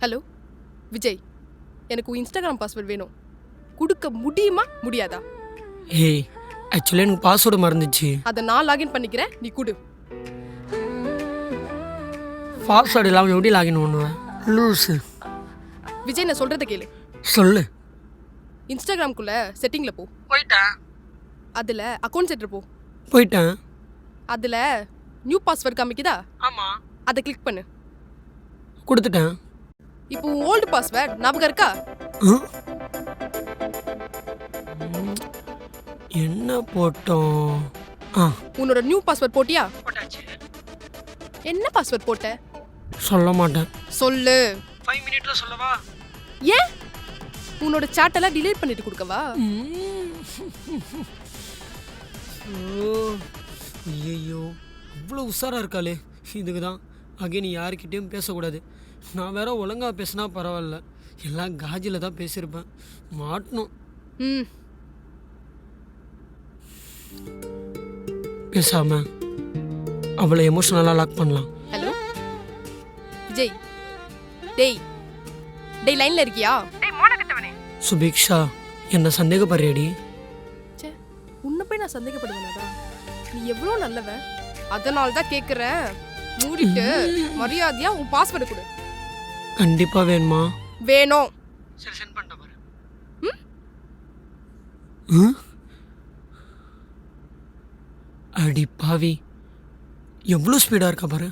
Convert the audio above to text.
Hello Vijay, எனக்கு உன் Instagram password வேணும். கொடுக்க முடியுமா முடியாதா? ஏய், ஆக்சுவலி எனக்கு பாஸ்வேர்டு மறந்துச்சு. அதை நான் லாகின் பண்ணிக்கிறேன், நீ கொடு. பாஸ்வேர்டு இல்லாமல் எப்படி லாகின் பண்ணுவேன்? லூஸு. விஜய், நான் சொல்கிறத கேளு. சொல்லு. இன்ஸ்டாகிராம்குள்ளே செட்டிங்கில் போ. போயிட்டேன். அதில் அக்கௌண்ட் செட்டர் போ. போயிட்டேன். அதில் நியூ பாஸ்வேர்ட் காமிக்குதா? ஆமாம். அதை கிளிக் பண்ணு. கொடுத்துட்டேன். இப்போ உன் ஓல்டு பாஸ்வேர்ட் ஞாபகம் இருக்கா? என்ன போட்டோம்? உன்னோட நியூ பாஸ்வேர்ட் போட்டியா? போட்டாச்சு. என்ன பாஸ்வேர்ட் போட்ட? சொல்ல மாட்டேன். சொல்லு. 5 மினிட்ல சொல்லவா? ஏன் உன்னோட சாட்டெல்லாம் டிலீட் பண்ணிட்டு கொடுக்கவா? ஐயோ, அவ்வளோ உஷாராக இருக்காளே. இதுக்கு தான் அகைன் யாருக்கிட்டேயும் பேசக்கூடாது. நான் வேற ஒழுங்காக பேசினா பரவாயில்ல, எல்லாம் காஜில் தான் பேசியிருப்பேன். மாட்டணும். பேசாம அவளை எமோஷனலாக லாக் பண்ணலாம். ஹலோ விஜய், டேய் டேய் லைன்ல இருக்கியா? டேய் மோன கட்டவனே. சுபிக்ஷா, என்ன சந்தேகப்படுறியடி? சே, உன்னை போய் நான் சந்தேகப்படுவேனாடா? நீ எவ்வளோ நல்லவ, அதனால தான் கேட்குறேன். மூடிட்டு மரியாதையா உன் பாஸ்வேர்டு கொடு. கண்டிப்பா வேணுமா? வேணும். சரி, சென்ட் பண்ணிட்டேன் பாரு. அடி பாவி, எவ்வளோ ஸ்பீடாக இருக்கா பாரு.